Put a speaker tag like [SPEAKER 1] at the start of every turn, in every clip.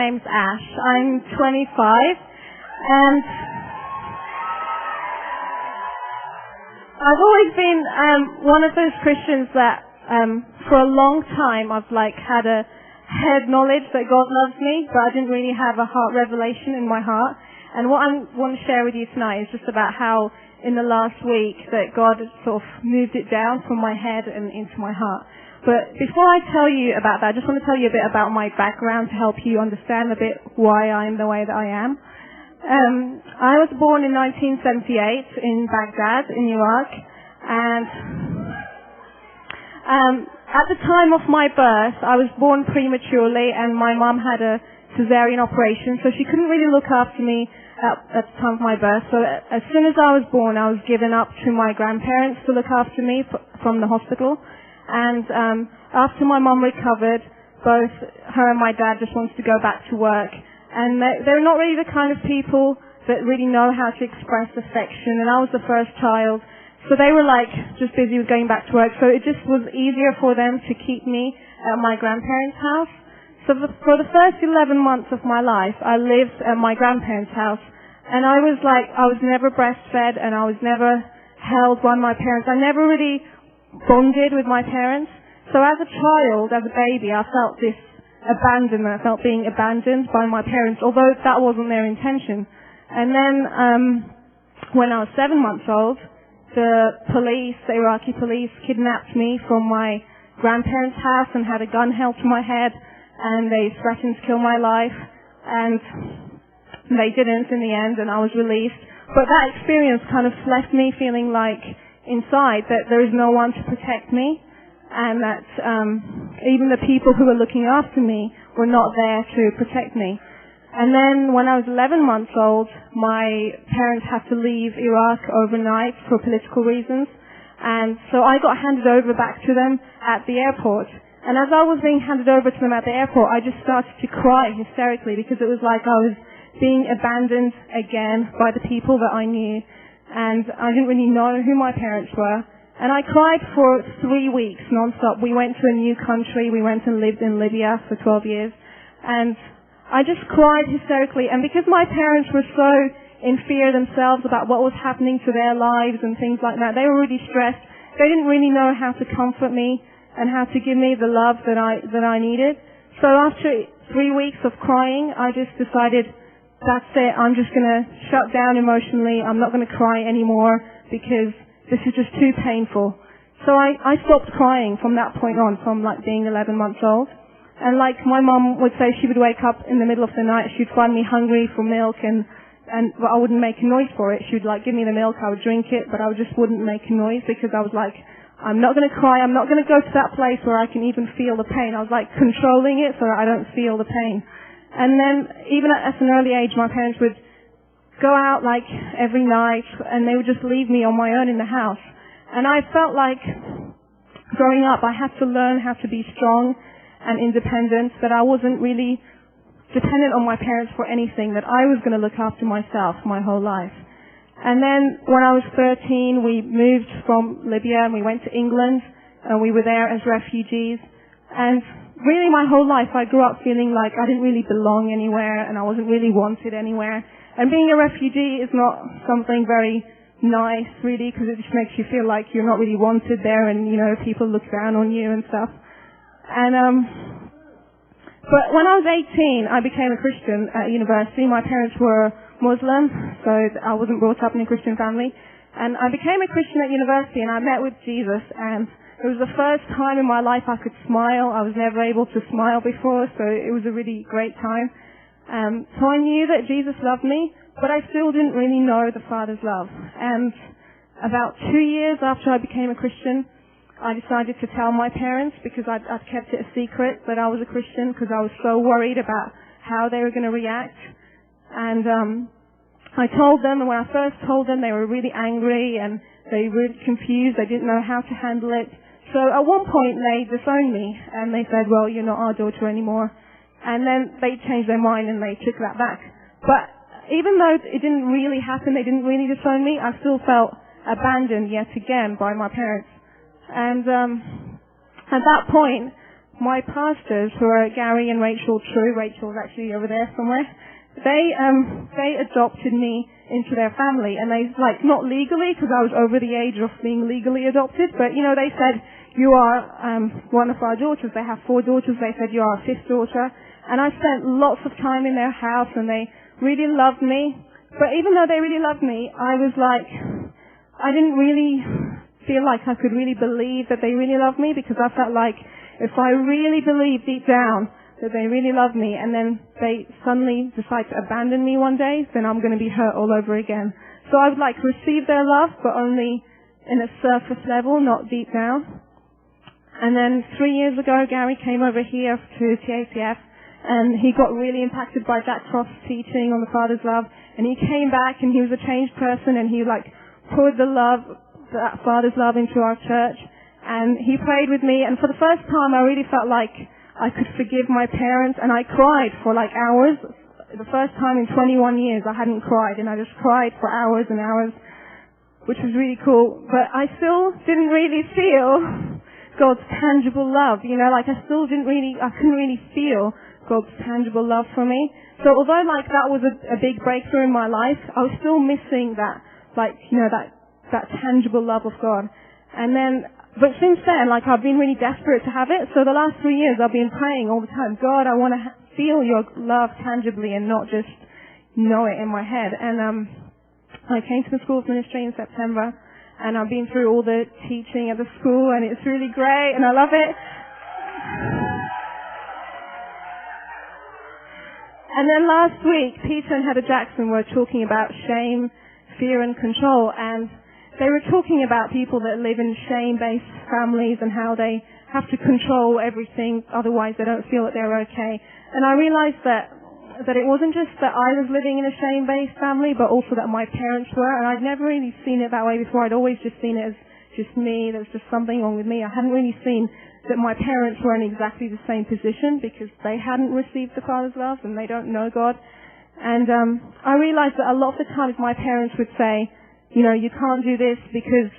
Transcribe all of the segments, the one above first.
[SPEAKER 1] My name's Ash. I'm 25, and I've always been one of those Christians that for a long time I've had a head knowledge that God loves me, but I didn't really have a heart revelation in my heart. And what I want to share with you tonight is just about how in the last week that God has sort of moved it down from my head and into my heart. But before I tell you about that, I just want to tell you a bit about my background to help you understand a bit why I'm the way that I am. I was born in 1978 in Baghdad in Iraq, and at the time of my birth, I was born prematurely, and my mum had a cesarean operation, so she couldn't really look after me at the time of my birth. So as soon as I was born, I was given up to my grandparents to look after me from the hospital. And after my mum recovered, both her and my dad just wanted to go back to work. And they're not really the kind of people that really know how to express affection. And I was the first child, so they were just busy with going back to work. So it just was easier for them to keep me at my grandparents' house. So for the first 11 months of my life, I lived at my grandparents' house. And I was never breastfed, and I was never held by my parents. I never really bonded with my parents. So as a child, as a baby, I felt this abandonment. I felt being abandoned by my parents, although that wasn't their intention. And then when I was 7 months old, the Iraqi police kidnapped me from my grandparents' house and had a gun held to my head, and they threatened to kill my life, and they didn't in the end, and I was released. But that experience kind of left me feeling inside that there is no one to protect me, and that even the people who were looking after me were not there to protect me. And then when I was 11 months old, my parents had to leave Iraq overnight for political reasons, and so I got handed over back to them at the airport. And as I was being handed over to them at the airport, I just started to cry hysterically, because it was like I was being abandoned again by the people that I knew. And I didn't really know who my parents were. And I cried for 3 weeks non-stop. We went to a new country. We went and lived in Libya for 12 years. And I just cried hysterically. And because my parents were so in fear themselves about what was happening to their lives and things like that, they were really stressed. They didn't really know how to comfort me and how to give me the love that I needed. So after 3 weeks of crying, I just decided, that's it, I'm just going to shut down emotionally. I'm not going to cry anymore because this is just too painful. So I stopped crying from that point on, from being 11 months old. And my mom would say, she would wake up in the middle of the night, she'd find me hungry for milk, and I wouldn't make a noise for it. She would give me the milk, I would drink it, but I just wouldn't make a noise, because I was I'm not going to cry, I'm not going to go to that place where I can even feel the pain. I was controlling it so that I don't feel the pain. And then, even at an early age, my parents would go out every night, and they would just leave me on my own in the house. And I felt growing up, I had to learn how to be strong and independent, that I wasn't really dependent on my parents for anything, that I was going to look after myself my whole life. And then, when I was 13, we moved from Libya, and we went to England, and we were there as refugees. And really, my whole life, I grew up feeling I didn't really belong anywhere, and I wasn't really wanted anywhere. And being a refugee is not something very nice, really, because it just makes you feel like you're not really wanted there, and, people look down on you and stuff. And, but when I was 18, I became a Christian at university. My parents were Muslim, so I wasn't brought up in a Christian family. And I became a Christian at university, and I met with Jesus, and it was the first time in my life I could smile. I was never able to smile before, so it was a really great time. So I knew that Jesus loved me, but I still didn't really know the Father's love. And about 2 years after I became a Christian, I decided to tell my parents, because I'd kept it a secret that I was a Christian, because I was so worried about how they were going to react. And I told them, and when I first told them, they were really angry, and they were confused. They didn't know how to handle it. So at one point they disowned me, and they said, well, you're not our daughter anymore. And then they changed their mind and they took that back. But even though it didn't really happen, they didn't really disown me, I still felt abandoned yet again by my parents. And at that point, my pastors, who are Gary and Rachel True, Rachel's actually over there somewhere, they adopted me into their family, and they, like, not legally, because I was over the age of being legally adopted, but, you know, they said, you are one of our daughters. They have 4 daughters. They said, you are our 5th daughter. And I spent lots of time in their house, and they really loved me. But even though they really loved me, I was like, I didn't really feel like I could really believe that they really loved me, because I felt like if I really believed deep down that they really love me, and then they suddenly decide to abandon me one day, then I'm going to be hurt all over again. So I would like receive their love, but only in a surface level, not deep down. And then 3 years ago, Gary came over here to TACF, and he got really impacted by Jack Frost's teaching on the Father's love, and he came back, and he was a changed person, and he like poured that Father's love into our church, and he prayed with me, and for the first time I really felt like I could forgive my parents, and I cried for like hours. The first time in 21 years I hadn't cried, and I just cried for hours and hours, which was really cool. But I still didn't really feel God's tangible love, you know, like I couldn't really feel God's tangible love for me. So although like that was a big breakthrough in my life, I was still missing that, like, you know, that tangible love of God. But since then, like, I've been really desperate to have it. So the last 3 years, I've been praying all the time, God, I want to feel your love tangibly and not just know it in my head. And I came to the School of Ministry in September, and I've been through all the teaching at the school, and it's really great, and I love it. And then last week, Peter and Heather Jackson were talking about shame, fear, and control, and they were talking about people that live in shame-based families and how they have to control everything, otherwise they don't feel that they're okay. And I realized that it wasn't just that I was living in a shame-based family, but also that my parents were, and I'd never really seen it that way before. I'd always just seen it as just me, there was just something wrong with me. I hadn't really seen that my parents were in exactly the same position, because they hadn't received the Father's love and they don't know God. And I realized that a lot of the times my parents would say, you know, you can't do this because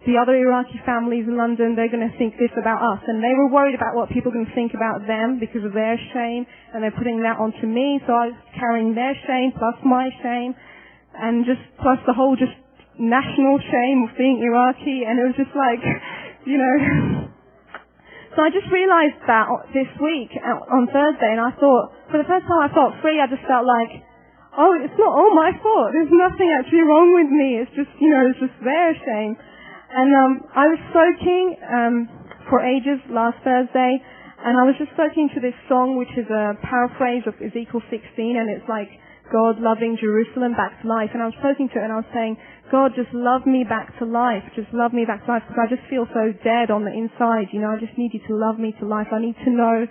[SPEAKER 1] the other Iraqi families in London, they're going to think this about us. And they were worried about what people are going to think about them because of their shame, and they're putting that onto me. So I was carrying their shame plus my shame, and just plus the whole just national shame of being Iraqi. And it was just like, you know. So I just realized that this week on Thursday, and I thought, for the first time I felt free. I just felt like, oh, it's not all my fault. There's nothing actually wrong with me. It's just, you know, it's just their shame. And I was soaking for ages last Thursday, and I was just soaking to this song, which is a paraphrase of Ezekiel 16, and it's like God loving Jerusalem back to life. And I was soaking to it, and I was saying, God, just love me back to life. Just love me back to life, because I just feel so dead on the inside. You know, I just need you to love me to life. I need to know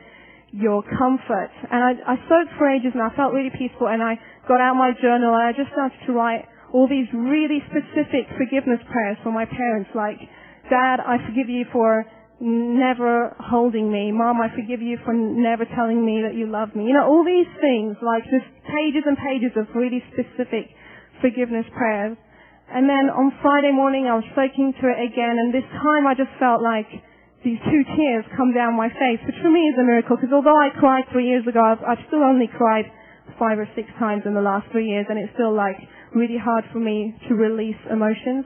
[SPEAKER 1] your comfort. And I soaked for ages, and I felt really peaceful, and I got out my journal, and I just started to write all these really specific forgiveness prayers for my parents, like, Dad, I forgive you for never holding me. Mom, I forgive you for never telling me that you love me. You know, all these things, like just pages and pages of really specific forgiveness prayers. And then on Friday morning, I was soaking to it again, and this time I just felt like these 2 tears come down my face, which for me is a miracle, because although I cried 3 years ago, I've still only cried 5 or 6 times in the last 3 years, and it's still like really hard for me to release emotions.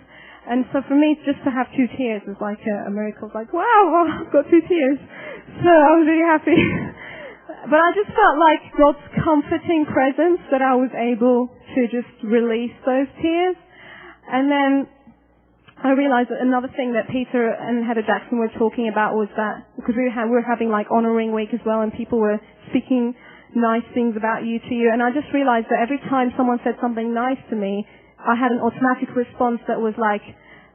[SPEAKER 1] And so for me, just to have 2 tears was like a miracle. It's like, wow, I've got 2 tears. So I was really happy. But I just felt like God's comforting presence, that I was able to just release those tears. And then I realized that another thing that Peter and Heather Jackson were talking about was that, because we were having like honoring week as well, and people were speaking nice things about you to you, and I just realized that every time someone said something nice to me, I had an automatic response that was like,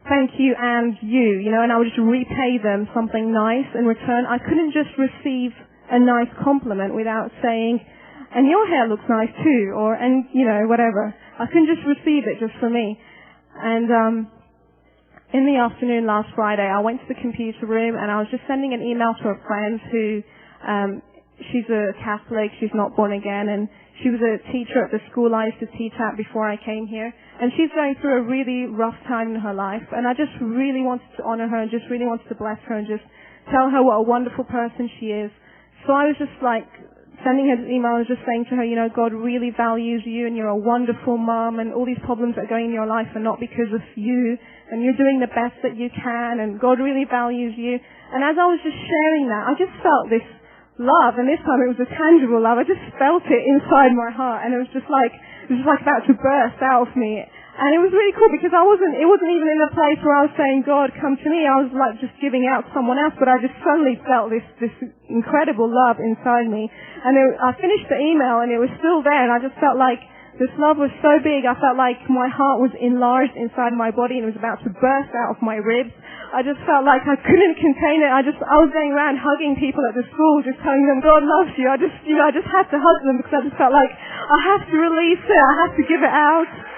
[SPEAKER 1] thank you and you know, and I would just repay them something nice in return. I couldn't just receive a nice compliment without saying, and your hair looks nice too, or, and, you know, whatever. I couldn't just receive it just for me. And in the afternoon last Friday, I went to the computer room, and I was just sending an email to a friend who, she's a Catholic, she's not born again, and she was a teacher at the school I used to teach at before I came here. And she's going through a really rough time in her life, and I just really wanted to honor her and just really wanted to bless her and just tell her what a wonderful person she is. So I was just like, sending her this email and just saying to her, God really values you and you're a wonderful mom and all these problems that are going in your life are not because of you and you're doing the best that you can and God really values you. And as I was just sharing that, I just felt this love, and this time it was a tangible love. I just felt it inside my heart, and it was just like about to burst out of me. And it was really cool because it wasn't even in a place where I was saying, God, come to me. I was like just giving out to someone else, but I just suddenly felt this incredible love inside me. And I finished the email and it was still there, and I just felt like this love was so big. I felt like my heart was enlarged inside my body and it was about to burst out of my ribs. I just felt like I couldn't contain it. I was going around hugging people at the school, just telling them God loves you. I just had to hug them because I just felt like I have to release it. I have to give it out.